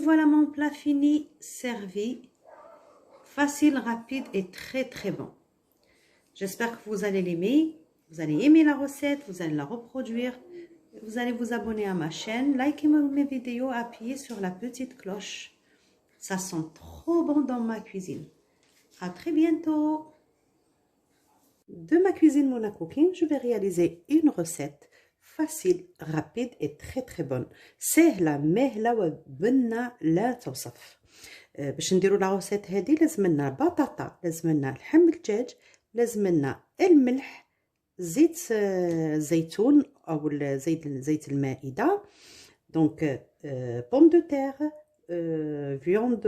voilà mon plat fini, servi. Facile, rapide et très très bon. J'espère que vous allez l'aimer. Vous allez aimer la recette, vous allez la reproduire. Vous allez vous abonner à ma chaîne, likez mes vidéos, appuyez sur la petite cloche. Ça sent trop bon dans ma cuisine. À très bientôt. De ma cuisine Mona Cooking, je vais réaliser une recette facile, rapide et très très bonne. سهلة مهلة وبنة لا توصف. باش نديرو لا روسيت هذه لازم لنا بطاطا، لازم لنا لحم الدجاج، لازم لنا الملح، زيت الزيتون او زيت المائدة، دونك بوم دو تير، viande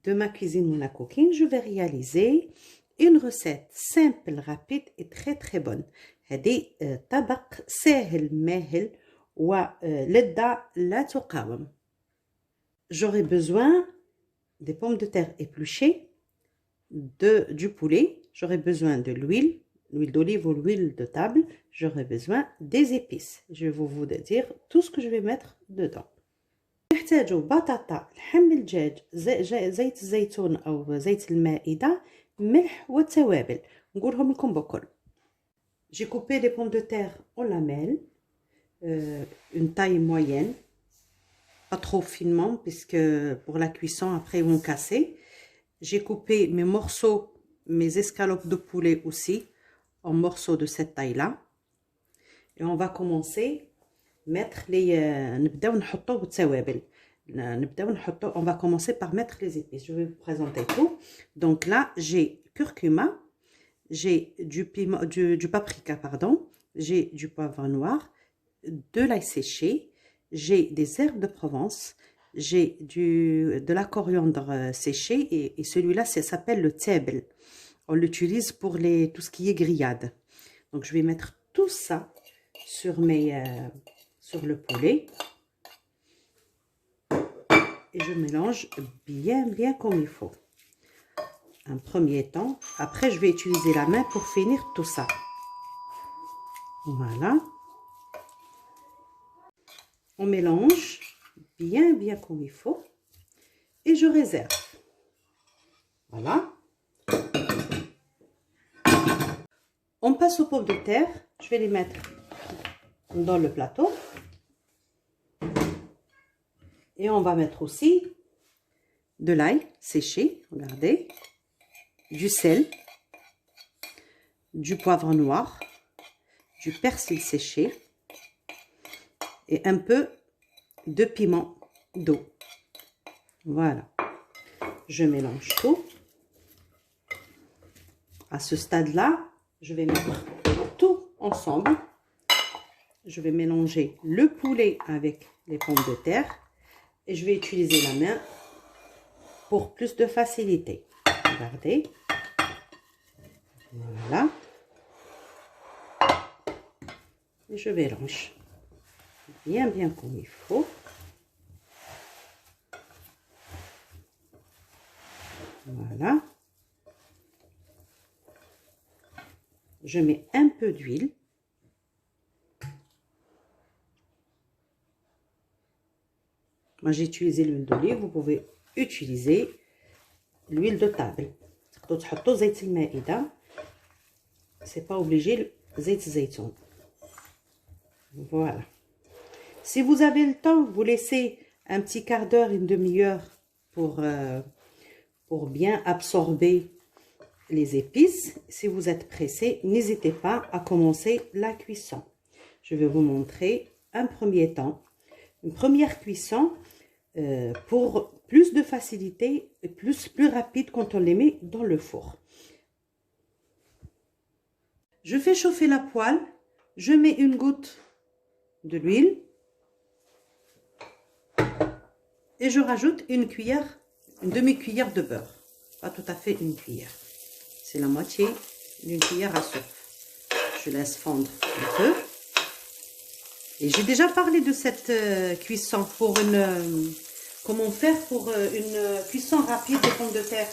de ma cuisine Mona Cooking. Je vais réaliser une recette simple, rapide et très très bonne. هذه طبق سهل ماهل ولذة لا تقاوم. J'aurai besoin des pommes de terre épluchées, du poulet, j'aurai besoin de l'huile d'olive ou l'huile de table, j'aurai besoin des épices. Je vais vous dire tout ce que je vais mettre dedans. نحتاجو بطاطا، لحم الدجاج، زيت الزيتون أو زيت المائدة، ملح والتوابل. نقولهم لكم بكل. J'ai coupé les pommes de terre en lamelles, une taille moyenne, pas trop finement puisque pour la cuisson après ils vont casser. J'ai coupé mes morceaux, mes escalopes de poulet aussi en morceaux de cette taille là. Et on va commencer mettre les on va commencer par mettre les épices. Je vais vous présenter tout. Donc là j'ai curcuma, j'ai du piment, du paprika pardon, j'ai du poivre noir, de l'ail séché, j'ai des herbes de Provence, j'ai de la coriandre séchée et celui-là s'appelle le table. On l'utilise pour tout ce qui est grillade. Donc je vais mettre tout ça sur le poulet et je mélange bien comme il faut. Un premier temps, après je vais utiliser la main pour finir tout ça. Voilà. On mélange bien comme il faut et je réserve. Voilà. On passe aux pommes de terre. Je vais les mettre dans le plateau. Et on va mettre aussi de l'ail séché, regardez, du sel, du poivre noir, du persil séché et un peu de piment d'eau. Voilà. Je mélange tout. À ce stade-là, je vais mettre tout ensemble. Je vais mélanger le poulet avec les pommes de terre et je vais utiliser la main pour plus de facilité. Regardez. Voilà. Et je mélange bien comme il faut. Voilà. Je mets un peu d'huile. Moi, j'ai utilisé l'huile d'olive. Vous pouvez utiliser l'huile de table. C'est pas obligé زيت الزيتون. Voilà. Si vous avez le temps, vous laissez un petit quart d'heure, une demi-heure pour bien absorber les épices. Si vous êtes pressé, n'hésitez pas à commencer la cuisson. Je vais vous montrer un premier temps, une première cuisson pour plus de facilité et plus rapide quand on les met dans le four. Je fais chauffer la poêle, je mets une goutte de l'huile et je rajoute une demi-cuillère de beurre. Pas tout à fait une cuillère. C'est la moitié d'une cuillère à soupe. Je laisse fondre un peu. Et j'ai déjà parlé de cette cuisson pour comment faire pour une cuisson rapide des pommes de terre.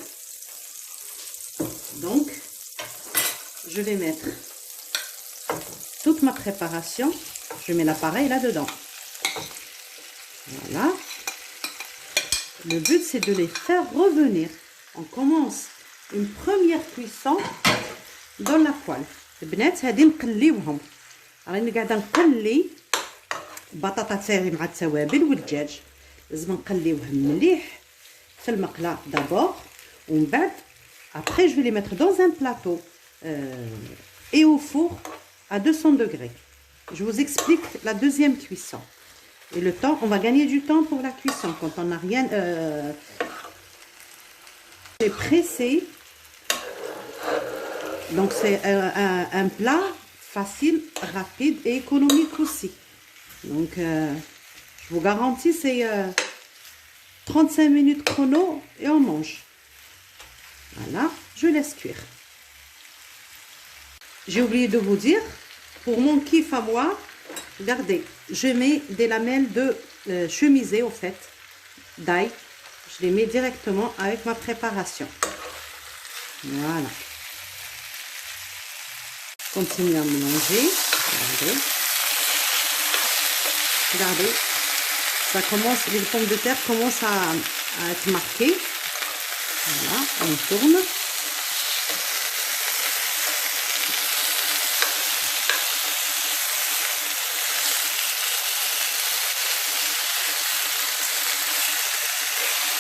Donc, je vais mettre toute ma préparation. Je mets l'appareil là-dedans. Voilà. Le but, c'est de les faire revenir. On commence une première cuisson dans la poêle. البنات هادي نقليوهم. راني قاعده نقلي البطاطا تاعي مع التوابل والدجاج. لازم نقليوهم مليح في المقله d'abord ومن بعد après je vais les mettre dans un plateau et au four à 200 degrés. Je vous explique la deuxième cuisson. Et le temps, on va gagner du temps pour la cuisson quand on n'a rien pressé. Donc c'est un plat facile, rapide et économique aussi. Donc je vous garantis c'est 35 minutes chrono et on mange. Voilà, je laisse cuire. J'ai oublié de vous dire, pour mon kiff à moi, regardez, je mets des lamelles de chemiser au fait, d'ail. Je les mets directement avec ma préparation. Voilà. Continuez à mélanger. Regardez. Regardez. Ça commence, les pommes de terre commencent à être marquées. Voilà, on tourne.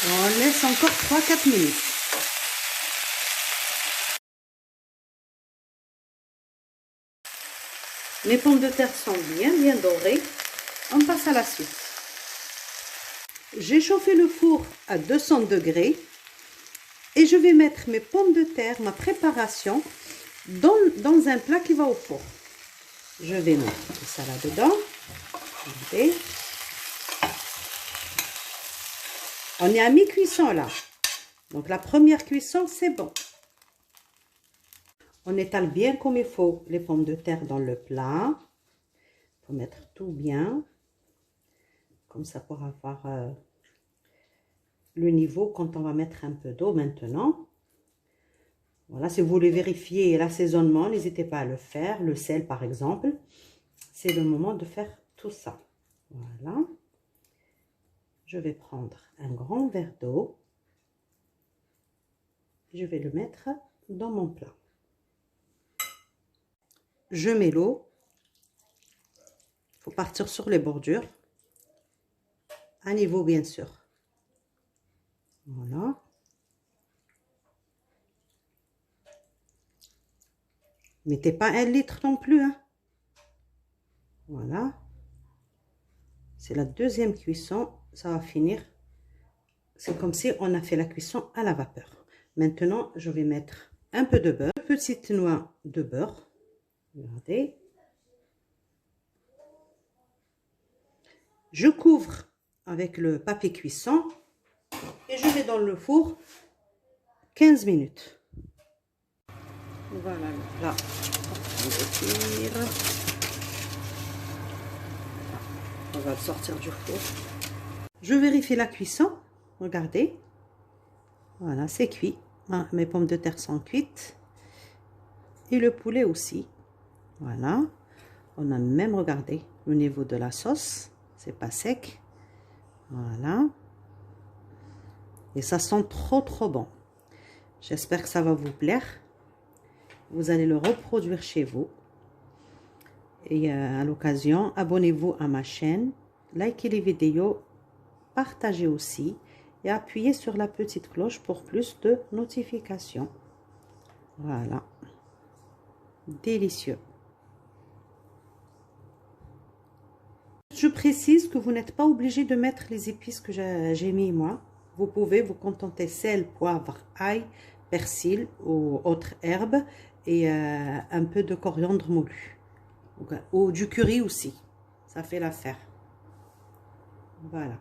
On laisse encore 3-4 minutes. Les pommes de terre sont bien dorées. On passe à la suite. J'ai chauffé le four à 200 degrés et je vais mettre mes pommes de terre, ma préparation, dans un plat qui va au four. Je vais mettre tout ça là-dedans. Regardez. On est à mi-cuisson là. Donc la première cuisson, c'est bon. On étale bien comme il faut les pommes de terre dans le plat. Il faut mettre tout bien. Comme ça pour avoir le niveau quand on va mettre un peu d'eau maintenant. Voilà, si vous voulez vérifier l'assaisonnement, n'hésitez pas à le faire. Le sel par exemple. C'est le moment de faire tout ça. Voilà. Je vais prendre un grand verre d'eau. Je vais le mettre dans mon plat. Je mets l'eau. Il faut partir sur les bordures. À niveau bien sûr. Voilà. Mettez pas 1 litre non plus. Hein. Voilà. C'est la deuxième cuisson. Ça va finir. C'est comme si on a fait la cuisson à la vapeur. Maintenant, je vais mettre un peu de beurre. Une petite noix de beurre. Regardez. Je couvre avec le papier cuisson. Et je mets dans le four 15 minutes. Voilà le plat. On va le sortir du four. Je vérifie la cuisson. Regardez. Voilà, c'est cuit. Ah, mes pommes de terre sont cuites. Et le poulet aussi. Voilà. On a même regardé le niveau de la sauce. C'est pas sec. Voilà. Et ça sent trop bon. J'espère que ça va vous plaire. Vous allez le reproduire chez vous. Et à l'occasion, abonnez-vous à ma chaîne. Likez les vidéos. Partagez aussi. Et appuyez sur la petite cloche pour plus de notifications. Voilà. Délicieux. Je précise que vous n'êtes pas obligé de mettre les épices que j'ai mis moi. Vous pouvez vous contenter sel, poivre, ail, persil ou autres herbes et un peu de coriandre moulu. Ou du curry aussi. Ça fait l'affaire. Voilà.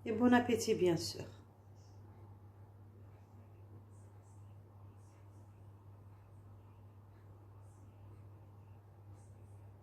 Et bon appétit bien sûr.